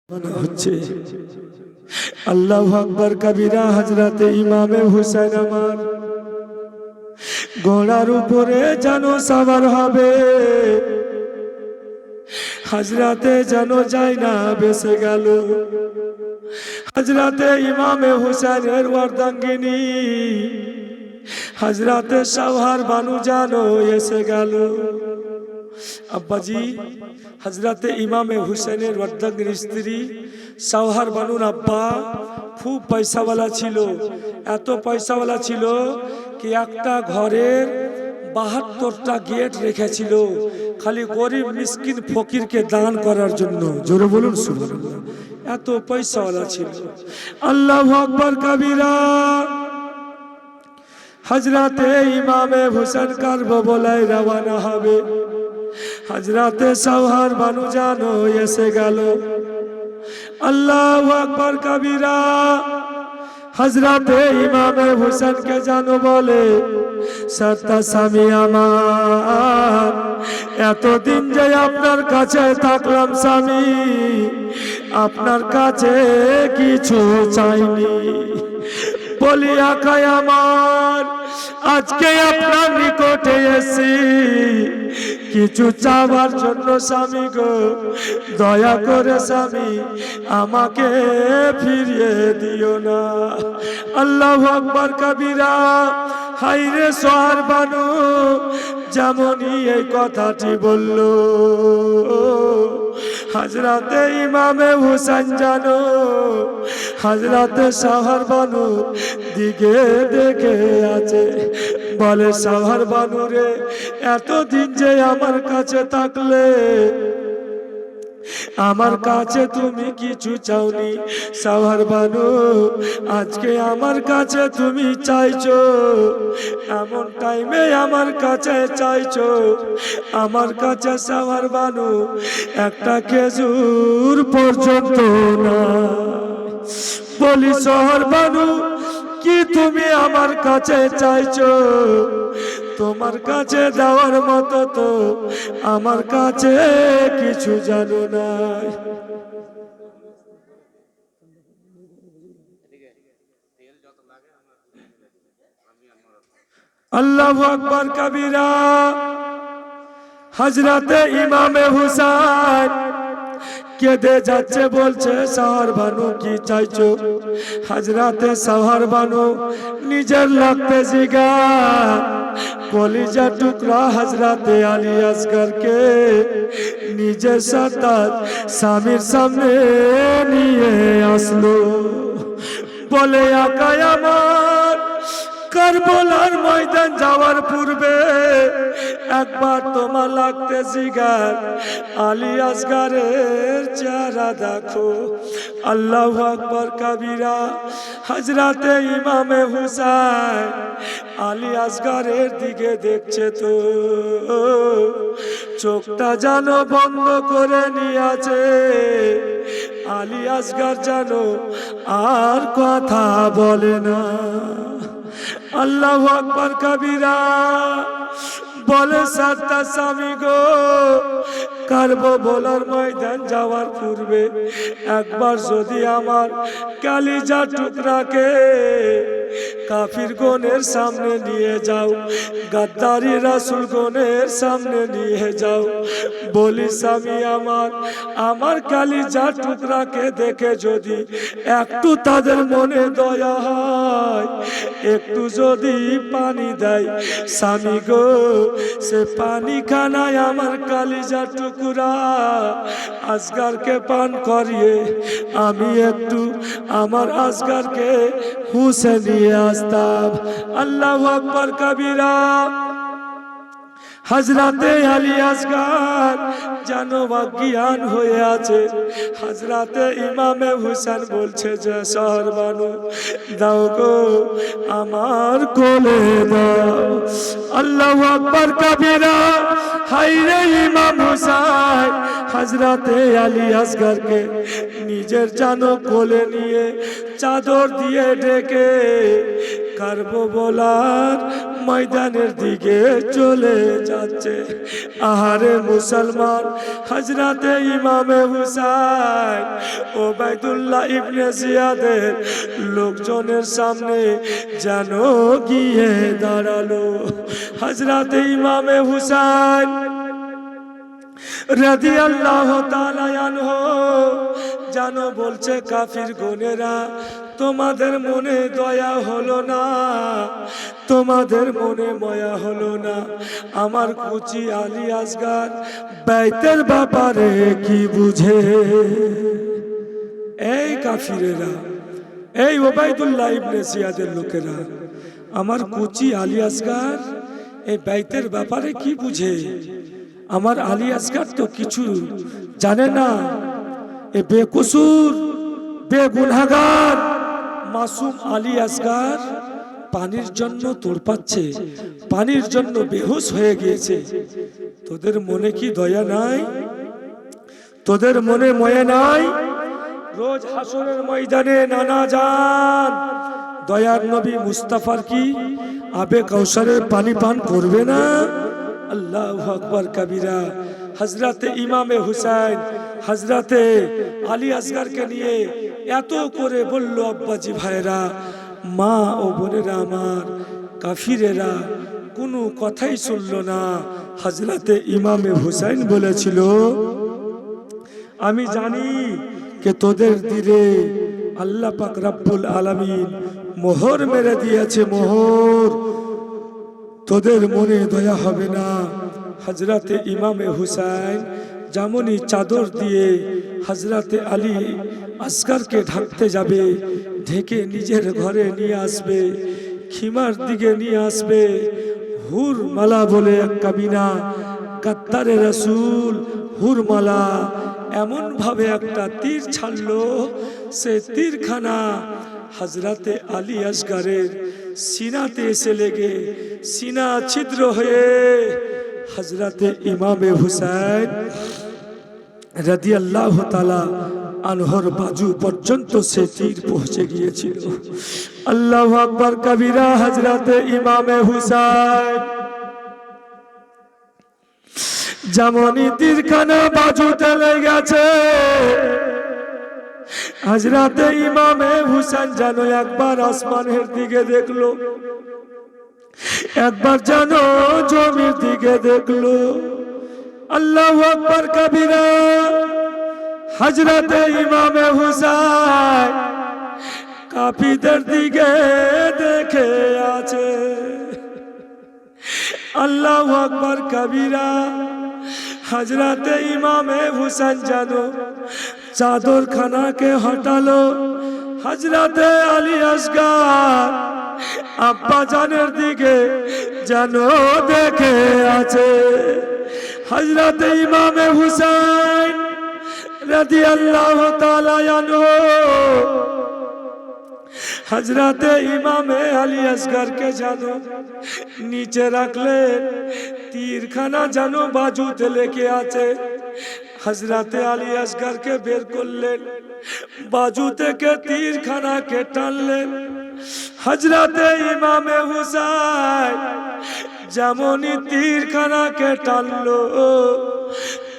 মনে হচ্ছে আল্লাহু আকবার কবিরা। হযরতে ইমামে হুসাইন আমার ঘোড়ার উপরে যেন সওয়ার হবে, হযরতে যেন যায় না বেঁচে গেল। হযরতে ইমামে হুসাইনের অর্ধাঙ্গিনী হযরতে সাওহার বানু যেন এসে গেল। আব্বাজি হযরতে ইমামে হুসাইনের অর্ধাঙ্গিনী স্ত্রী সাওহার বানুর আব্বা খুব পয়সাওয়ালা ছিল। এত পয়সাওয়ালা ছিল কি একটা ঘরের ৭২টা গেট রেখেছিল খালি গরিব মিসকিন ফকিরকে দান করার জন্য। জোরে বলুন সুবহানাল্লাহ। এত পয়সাওয়ালা ছিল। আল্লাহু আকবার কবিরা। হযরতে ইমামে হুসাইন কারবালায় রওনা হবে। হযরতে সাওহার বানু জানো এসে গেল। আল্লাহু আকবার কবিরা। হযরতে ইমামে হুসাইনকে জানো বলে, সত্তা স্বামী আমার, এতদিন যে আপনার কাছে থাকলাম স্বামী, আপনার কাছে কিছু চাইনি। বলি আকাই আমার, আজকে আপনার নিকটে এসেছি কিছু চাওয়ার জন্য স্বামী গো। দয়া করে স্বামী আমাকে ফিরিয়ে দিও না। আল্লাহু আকবার কবিরা। হায়রে সোহার বানু যেমনই এই কথাটি বলল, হযরতে ইমামে হুসাইন জানো হযরতে সোহার বানু দিকে দেখে আছে। বলে সোহার বানু রে, এতদিন যে আমার কাছে থাকলে, আমার কাছে তুমি কিছু চাওনি। সোহার বানু আজকে আমার কাছে তুমি চাইছো, এমন টাইমে আমার কাছে চাইছো। আমার কাছে সোহার বানু একটা খেজুর পর্যন্ত না। বলি সোহার বানু কি তুমি আমার কাছে চাইছো? তোমার কাছে দেওয়ার মতো তো আমার কাছে কিছু জানো না। আল্লাহু আকবার কবিরা। হযরতে ইমামে হুসাইন কেঁদে যাচ্ছে, বলছে সোহার বানু কি চাইছো? হযরতে সোহার বানু নিজের লাগতে জিগার কলিজা টুকরা হযরতে আলী আসগরকে নিজের সাথে স্বামীর সামনে নিয়ে আসলো। বলে আকাই আমার, কারবালার ময়দান যাওয়ার পূর্বে একবার তোমার লাগতে জিগার আলী আসগরের চেহারা দেখো। আল্লাহু আকবার কবিরা। হযরতে ইমামে হুসাইন আলী আসগরের দিকে দেখছে তো চোখটা যেন বন্ধ করে নিয়েছে। আলী আসগর যেন আর কথা বলে না। আল্লাহু আকবার কবিরা। বলে সত্তা স্বামী গো, কারবালার ময়দান যাওয়ার পূর্বে একবার যদি আমার কালিজা টুকরাকে কাফির গণের সামনে নিয়ে যাও, গাদ্দারি রাসূল গণের সামনে নিয়ে যাও। বলি স্বামী আমার, আমার কালিজা টুকরাকে দেখে যদি একটু তাদের মনে দয়া হয়, একটু যদি পানি দেয় স্বামী গো, সে পানি খানায় আমার কালিজা টুকরা আসগরকে পান করিয়ে আমি একটু আমার আসগরকে হুঁশে নিয়ে আসতাম। আল্লাহু আকবার কবিরা। হযরতে আলী আসগর যেন অজ্ঞান হয়ে আছে। হযরতে ইমামে হুসাইন বলছে যে সোহার বানু দাও গো, আমার কোলে দাও। আল্লাহু আকবার কবিরা। হায়রে ইমাম হুসাইন হযরতে আলী আসগরকে নিজের জানো কোলে নিয়ে চাদর দিয়ে ঢেকে কারবালার ময়দানের দিকে চলে যাচ্ছে। আহারে মুসলমান, হযরতে ইমামে হুসাইন ওবায়দুল্লাহ ইবনে জিয়াদের লোকজনের সামনে যেন গিয়ে দাঁড়ালো। হযরতে ইমামে হুসাইন রাদিয়াল্লাহু তাআলা আনহু যেন বলছে, কাফির গোনেরা, তোমাদের মনে দয়া হলো না, তোমাদের মনে মায়া হলো না। আমার কুচি আলী আসগার বাইতের ব্যাপারে কি বুঝে? এই কাফিরেরা, এই ওবায়দুল্লাহ ইবনে জিয়াদের লোকেরা, আমার কুচি আলী আসগার এই বাইতের ব্যাপারে কি বুঝে? আমার আলী আসগার তো কিছু জানে না। এ বেকসুর বেগুনাহগার মাসুম আলী আসগার পানির জন্য তোড়পাচ্ছে, পানির জন্য বেহুশ হয়ে গিয়েছে। তোদের মনে কি দয়া নাই? তোদের মনে ময়া নাই? রোজ হাসরের ময়দানে নানা যান দয়ার নবী মুস্তাফার কি আবে কাউসারের পানি পান করবে না? আল্লাহু আকবার কবিরা। হযরতে ইমামে হুসাইন হযরতে আলী আসগারকে নিয়ে এত করে বলল, আব্বাজি ভাইরা, মা ও বোনেরা আমার, কাফিরেরা কোনো কথাই শুনল না। হযরতে ইমামে হুসাইন বলেছিল, আমি জানি যে তোদের দিলে আল্লাহ পাক রব্বুল আলামিন মোহর মেরে দিয়েছে, মোহর, তোদের মনে দয়া হবে না। হযরতে ইমামে হুসাইন যেমনই চাদর দিয়ে হযরতে আলী আসগারকে ঢাকতে যাবে, ঢেকে নিজের ঘরে নিয়ে আসবে, খিমার দিকে নিয়ে আসবে, হুর মালা বলে এক কাবিনা, গাদ্দারে রাসূল হুরমালা এমন ভাবে একটা তীর ছাড়লো, সে তীরখানা হযরতে আলী আসগারের সিনাতে এসে লেগে সিনা ছিদ্র হয়ে হযরতে ইমামে হুসাইন রাদিয়াল্লাহু তাআলা আনহর বাজু পর্যন্ত সে তীর পৌঁছে গিয়েছিল। আল্লাহু আকবার কবিরা। হযরতে ইমামে হুসাইন যেমনই তীরখানা বাজুতে লেগেছে, হযরতে ইমামে হুসাইন যেন একবার আসমানের দিকে দেখলো, একবার যেন জমির দিকে দেখলো। আল্লাহু আকবার কবিরা। হযরতে ইমামে হুসাইন কাফিরদের দিকে দেখে আছে। আল্লাহু আকবার কবিরা। হযরতে ইমামে হুসাইন যেন চাদর খানাকে হটালো, হযরতে আলী আসগার আব্বা জানের দিকে যেন দেখে আছে। হযরতে ইমামে হুসাইন রাদিয়াল্লাহু তাআলা আনহু হযরতে ইমামে আলী আসগারকে যেন নিচে রাখলেন, তীরখানা যেন বাজুতে লেগে আছে। হযরতে আলী আসগারকে বের করলেন, বাজু থেকে তীরখানাকে টানলেন। হযরতে ইমামে হুসাইন যেমনই তীরখানাকে টানলো,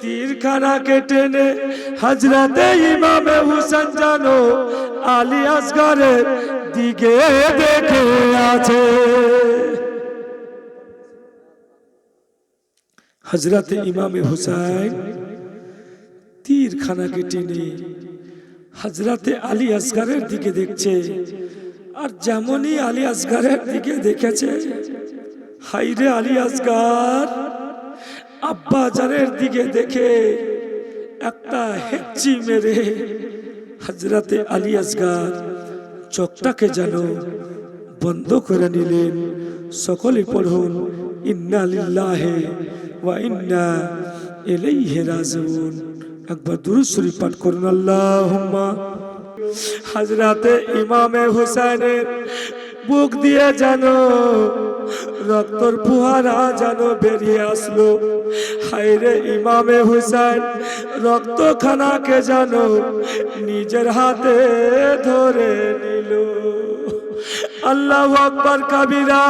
তীরখানাকে টেনে হযরতে ইমামে হুসাইন যেন আলী আসগারের দিকে দেখে আছে। হযরতে ইমামে হুসাইন তীরখানাকে টেনে হযরতে আলী আসগারের দিকে দেখছে। আর যেমনই আলী আসগারের দিকে দেখেছে, হাইরে আলী আসগার আব্বা জানের দিকে দেখে একটা হেঁচি মেরে হযরতে আলী আসগার চোখটাকে যেন বন্ধ করে নিলেন। সকলে পড়ুন, ইন্না লিল্লাহি ওয়া ইন্না ইলাইহি রাজিউন। একবার দুরূদ শরীফ পাঠ করুন, আল্লাহুম্মা। হযরতে ইমামে হুসাইনের বুক দিয়ে যেন রক্তর ফুয়ারা যেন বেরিয়ে আসলো। হায়রে ইমামে হুসাইন রক্তখানাকে যেন নিজের হাতে ধরে নিল। আল্লাহু আকবার কবিরা।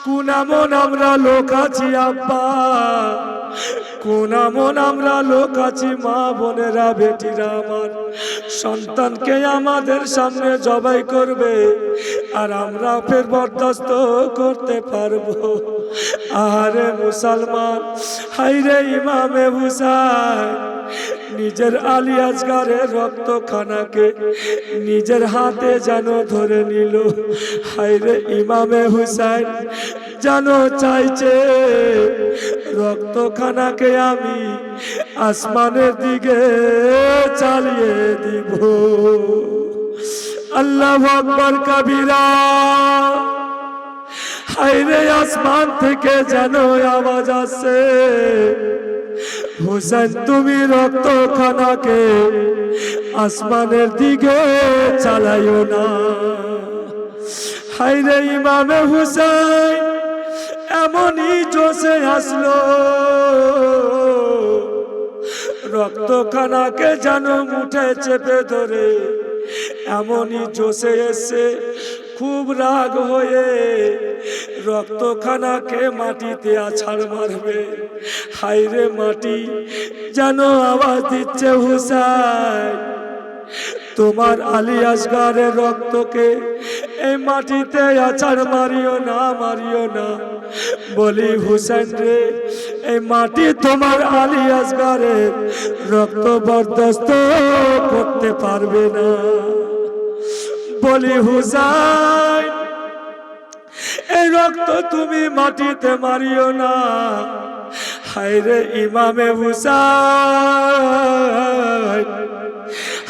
কোন এমন আমরা লোক আছি আব্বা, কোন এমন আমরা লোক আছি মা বোনেরা বেটিরা আমার সন্তানকে আমাদের সামনে জবাই করবে আর আমরা ফের বরদাস্ত করতে পারবো? আরে মুসলমান, হাইরে ইমামে হুসাইন নিজের আলী আসগারের রক্তখানাকে নিজের হাতে যেন ধরে নিল। হাইরে ইমামে হুসাইন যেন চাইছে রক্তখানাকে আমি আসমানের দিকে চালিয়ে দিব। আল্লাহু আকবার কবীরা। হাইরে আসমান থেকে যেন আওয়াজ আসে, হুসাইন তুমি রক্তখানাকে আসমানের দিকে চালাইও না। হাইরে ইমামে হুসাইন এমনই জোশে আসলো, রক্তখানাকে যেন মুঠে চেপে ধরে এমনই জোশে এসে খুব রাগ হয়ে রক্তখানাকে মাটিতে আছাড় মারবে। হাইরে মাটি যেন আওয়াজ দিচ্ছে, হুসাইন তোমার আলী আসগারের রক্তকে এই মাটিতে আছাড় মারিও না, মারিও না। বলি হুসাইন রে, এই মাটি তোমার আলী আসগারের রক্ত বরদাস্ত করতে পারবে না। বলি হুসাইন এই রক্ত তুমি মাটিতে মারিও না। হায়রে ইমামে হুসাইন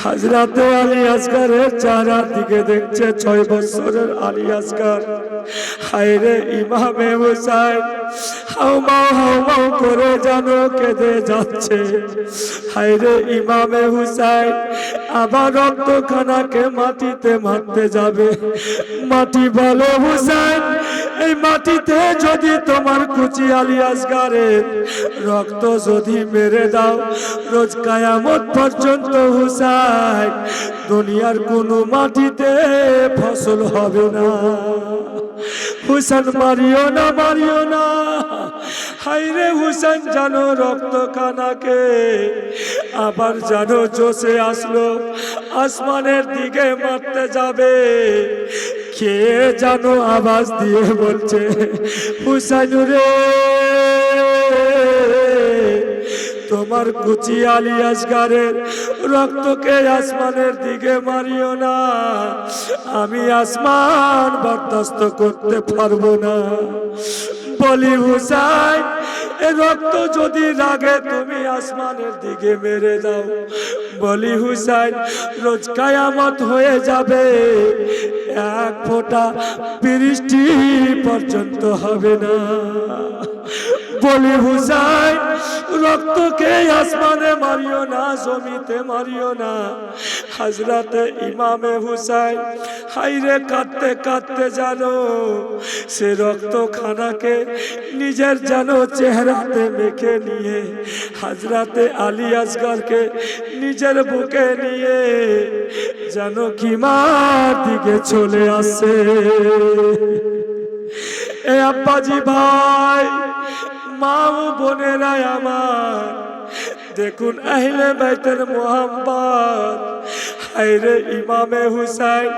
হযরতে আলী আসগারের চেহারার দিকে দেখছে 6 বছরের আলী আসগার। হায়রে ইমামে হুসাইন হাউমাউ করে যেন কেঁদে যাচ্ছে। হায়রে ইমামে হুসাইন আবার রক্তখানাকে মাটিতে মারতে যাবে। মাটি বলে হুসাইন এই মাটিতে যদি তোমার কুচি আলী আসগারের রক্ত যদি মেরে দাও রোজ কিয়ামত পর্যন্ত হুসাইন দুনিয়ার কোনো মাটিতে ফসল হবে না। হুসাইন মারিও না, মারিও না। হায়রে হুসাইন জানো রক্তখানাকে আবার জানো জোশে আসলো আসমানের দিকে মারতে যাবে। কে জানো আওয়াজ দিয়ে বলছে, হুসাইন রে তোমার কুচি আলী আসগারের রক্তকে আসমানের দিকে মারিও না, আমি আসমান বরদাস্ত করতে পারবো না। বলি হুসাইন এ রক্ত যদি লাগে তুমি আসমানের দিকে মেরে দাও। বলি হুসাইন রোজ কিয়ামত হয়ে যাবে, এক ফোঁটা বৃষ্টি পর্যন্ত হবে না। বলি হুসাইন রক্তকে আসমানে মারিও না, জমিতে মারিও না। হযরতে ইমামে হুসাইন হায়রে কাঁদতে কাঁদতে জানো সে রক্তখানাকে নিজের জানো চেহারাতে মেখে নিয়ে হযরতে আলী আসগারকে নিজের বুকে নিয়ে জানো কিমার দিকে চলে আসে। এ আব্বাজি ভাই, মা ও বোনেরা আমার দেখুন আহলে বাইতের মোহাম্মদ। হায়রে ইমামে হুসাইন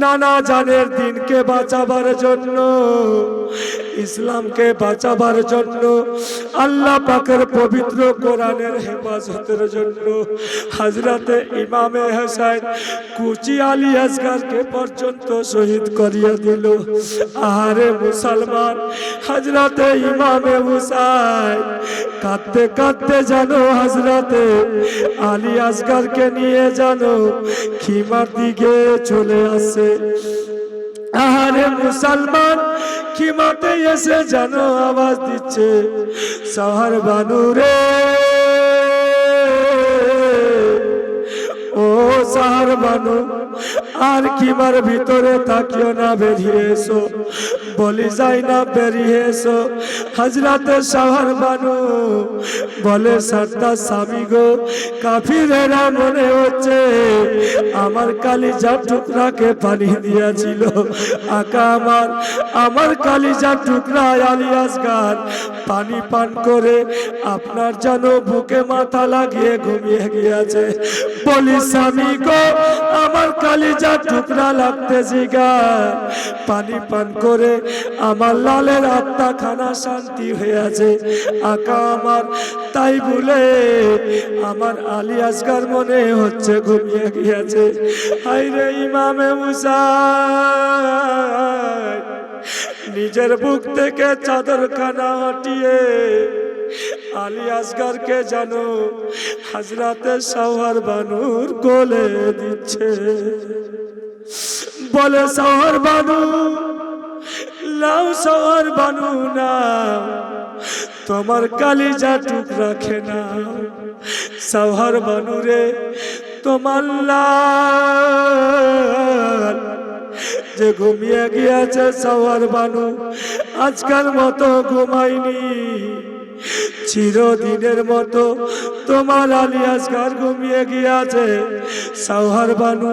নানা জানের দিনকে বাঁচাবার জন্য, ইসলামকে বাঁচাবার জন্য, আল্লাহ পাকের পবিত্র কোরআনের হেফাজতের জন্য হযরতে ইমামে হুসাইন কুচি আলী আসগারকে পর্যন্ত শহীদ করিয়ে দিল। আরে মুসলমান, হযরতে ইমামে হুসাইন কাঁদতে কাঁদতে জানো হযরতে আলী আসগারকে নিয়ে জানো খিমার দিকে চলে আসে। আরে মুসলমান, খিমাতে এসে জানো আওয়াজ দিচ্ছে, সাহার বানু রে ও সাহার বানু, আর কিমার ভিতরে তাকিও না, বেরিয়ে এসো। বলি যাই না, বেরিয়ে এসো। হযরতে সাহার বানু বলে সর্দার স্বামী গো, কাফিরেরা মনে হচ্ছে আমার কালিজার টুকরাকে পানি দিয়েছিল। আকা আমার কালিজার টুকরা আলী আসগার পানি পান করে আপনার যেন বুকে মাথা লাগিয়ে ঘুমিয়ে গিয়েছে। বলি স্বামী গো, আমার কালিজার টুকরা লাগতে জিগা, পানি পান করে আমার লালের আত্মা খানা শান্তি হয়েছে। আকা আমার তাই বলে আমার আলী আসগার মনে হচ্ছে ঘুমিয়ে গিয়েছে। হায়রে ইমামে হুসাইন নিজের বুক থেকে চাদর খানা হটিয়ে আলী আসগারকে জানো হযরতে সওহার বানুর কোলে দিচ্ছে। বলে সওহার বানু লাও, সওহার বানু না, তোমার কালিজা টুকরা খেনা। সওহার বানু রে, তোমার লাল যে ঘুমিয়ে গিয়েছে, সওহার বানু আজকাল মতো ঘুমায়নি, চিরদিনের মতো তোমার আলী আসগার ঘুমিয়ে গিয়েছে। সওহার বানু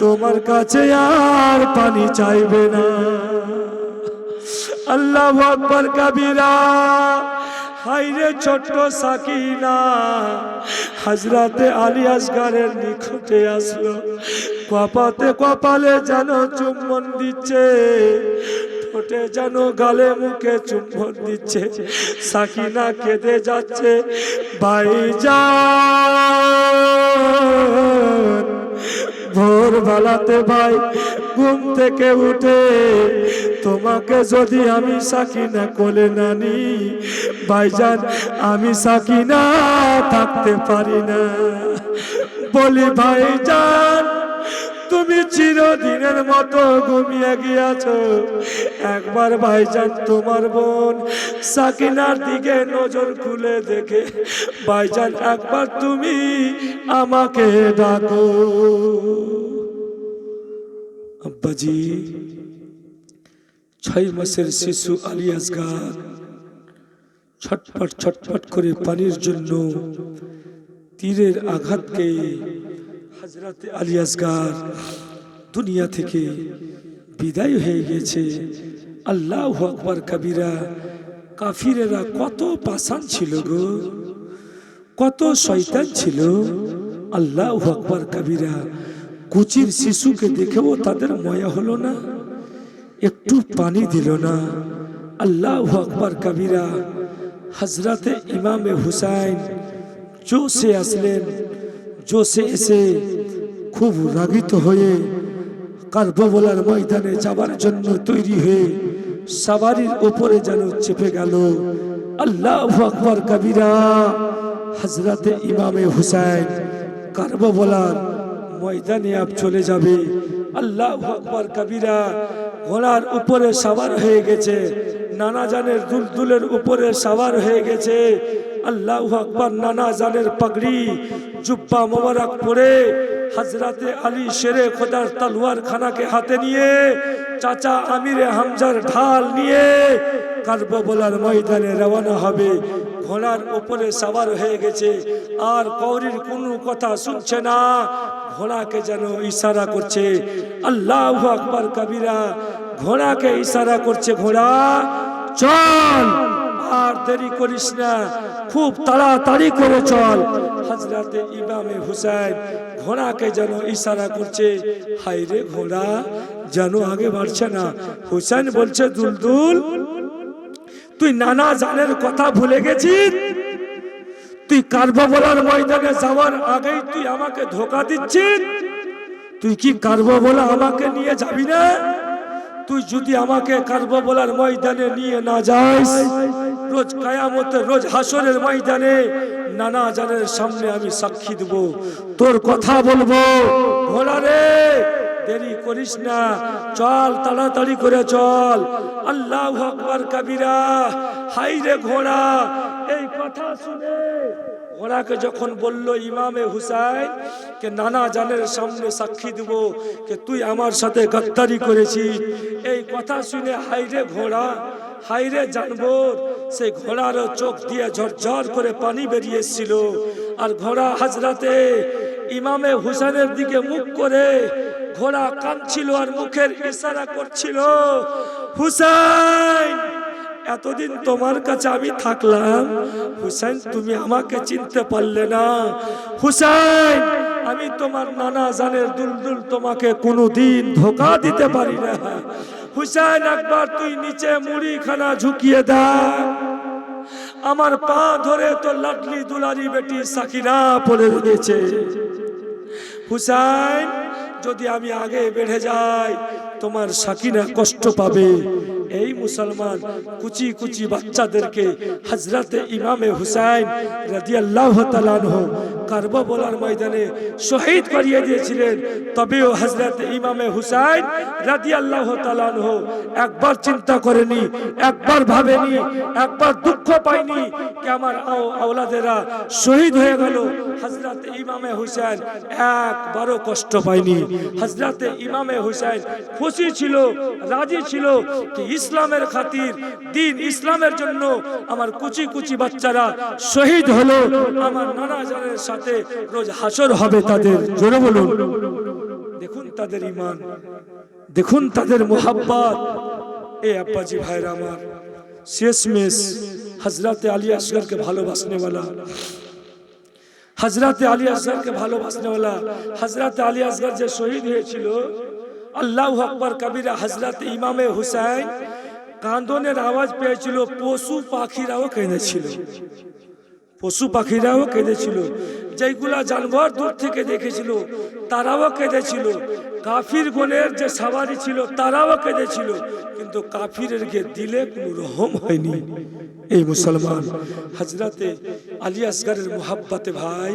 তোমার কাছে আর পানি চাইবে না। আল্লাহু আকবার কবীরা। হায়রে ছোট্ট সাকিনা হযরতে আলী আসগারের নিকটে আসলো, কপাতে কপালে যেন চুম্বন দিচ্ছে, ঠোঁটে যেন গালে মুখে চুম্বন দিচ্ছে। সাকিনা কেঁদে যাচ্ছে, ভাইজান ভোর বেলাতে ভাই ঘুম থেকে উঠে তোমাকে যদি আমি সাকিনা কোলে না নিই, ভাইজান আমি সাকিনা থাকতে পারি না। বলি ভাইজান তুমি চিরদিনের মতো ঘুমিয়ে গিয়েছো, একবার ভাইজান তোমার বোন সাকিনার দিকে নজর খুলে দেখে ভাইজান একবার তুমি আমাকে ডাকো। আব্বাজি 6 মাসের শিশু আলী আসগার ছটফট ছটফট করে পানির জন্য তীরের আঘাতকে হযরতে আলী আসগার দুনিয়া থেকে বিদায় হয়ে গেছে। আল্লাহু আকবার কবীরা। কাফিরেরা কত পাষাণ ছিল গো, কত শয়তান ছিল। আল্লাহু আকবার কবীরা। কুচির শিশুকে দেখেও তাদের মায়া হলো না, একটু পানি দিল না। আল্লাহু আকবার কবীরা। হযরতে ইমামে হুসাইন জোশে আসলেন, জোশে এসে খুব রাগিত হয়ে কারবালার ময়দানে যাবার জন্য তৈরি হয়ে সওয়ারির উপরে যেন চেপে গেল। আল্লাহু আকবার কবীরা। হযরতে ইমামে হুসাইন কারবালার ময়দানে আপ চলে যাবে। আল্লাহু আকবার কবীরা। ঘোড়ার উপরে সওয়ার হয়ে গেছে, নানা জানের দুলদুলের উপরে সওয়ার হয়ে গেছে। আল্লাহু আকবার। নানা জানের পাগড়ি জুব্বা মোবারক পরে হযরতে আলী শেরে খোদার তলোয়ার খানাকে হাতে নিয়ে, চাচা আমিরে হামজার ঢাল নিয়ে কারবালার ময়দানে রওনা হবে। ঘোড়ার উপরে সওয়ার হয়ে গেছে, আর কওরির কোনো কথা শুনছে না, ঘোড়াকে যেন ইশারা করছে। আল্লাহু আকবার কবীরা। ঘোড়াকে ইশারা করছে, ঘোড়া চল, আর দেরি করিস না, খুব তাড়াতাড়ি করে চল। হযরতে ইমামে হুসাইন ঘোড়াকে যেন ইশারা করছে। হায়রে ঘোড়া যেন আগে বাড়ছে না। হুসাইন বলছে, দুলদুল তুই নানা জানের কথা ভুলে গেছিস? তুই কারবালার ময়দানে যাওয়ার আগেই তুই আমাকে ধোঁকা দিচ্ছিস। তুই কি কারবালা আমাকে নিয়ে যাবি না? তুই যদি আমাকে কারবালার ময়দানে নিয়ে না যাস, রোজ কিয়ামতের রোজ হাসরের ময়দানে নানা জানের সামনে আমি সাক্ষী দেব, তোর কথা বলবো। ঘোড়া রে দেরি করিস না, চল তাড়াতাড়ি করে চল। আল্লাহু আকবার কবীরা। হায়রে ঘোড়া। এই কথা শুনে ঘোড়াকে যখন বলল ইমামে হুসাইন কে নানা জানের সামনে সাক্ষী দেব যে তুই আমার সাথে গদ্দারি করেছিস, এই কথা শুনে হায়রে ঘোড়া, হায়রে জানবর, সেই ঘোড়ার চোখ দিয়ে ঝরঝর করে পানি বেরিয়ে এসেছিল। আর ঘোড়া হযরতে ইমামে হুসেনের দিকে মুখ করে ঘোড়া কাঁদছিল আর মুখের ইশারা করছিল, হুসাইন এতদিন তোমার কাছে আমি থাকলাম, হুসাইন তুমি আমাকে চিনতে পারলে না, হুসাইন আমি তোমার নানা জানের দুলদুল, তোমাকে কোনোদিন ধোঁকা দিতে পারি না, হুসাইন একবার তুই নিচে মুড়িখানা ঝুঁকিয়ে দেখ, আমার পা ধরে তো লাডলি দুলারি বেটি সাকিনা পড়ে রয়েছে, হুসাইন যদি আমি আগে বেড়ে যাই তোমার সাকিনা কষ্ট পাবে। এই মুসলমান কুচি কুচি বাচ্চাদেরকে হযরতে ইমামে হুসাইন রাদিয়াল্লাহু তাআলা আনহু কারবালার ময়দানে শহীদ করিয়ে দিয়েছিলেন। তবেও হযরতে ইমামে হুসাইন রাদিয়াল্লাহু তাআলা আনহু একবার চিন্তা করেনি, একবার ভাবেনি, একবার দুঃখ পায়নি যে আমার আওলাদেরা শহীদ হয়ে গেল। হযরতে ইমামে হুসাইন একবারও কষ্ট পায়নি। হযরতে ইমামে হুসাইন খুশি ছিল, রাজি ছিল যে ইসলামের খাতির, দিন ইসলামের জন্য আমার কুচি কুচি বাচ্চারা শহীদ হলো, আমার নানা জানের সাথে রোজ হাসর হবে তাদের। জোরে বলুন। দেখুন তাদের ঈমান, দেখুন তাদের মোহাব্বত। এ আব্বাজি ভাইরা আমার, শেষমেশ হযরতে আলী আসগরকে ভালোবাসনে वाला, হযরতে আলী আসগরকে ভালোবাসনে वाला, হযরতে আলী আসগর যে শহীদ হয়েছিল, আল্লাহু আকবার কবিরা, হযরতে ইমামে হুসাইন কান্দনের আওয়াজ পেয়েছিল, পশু পাখিরাও কেঁদেছিল, পশু পাখিরাও কেঁদেছিল, যেগুলা জানোয়ার দূর থেকে দেখেছিল তারাও কেঁদেছিল, কাফির গণের যে সওয়ারি ছিল তারাও কেঁদেছিল, কিন্তু কাফিরের দিলে কোনো রহম হয়নি। এই মুসলমান হযরতে আলী আসগরের মোহাব্বতে ভাই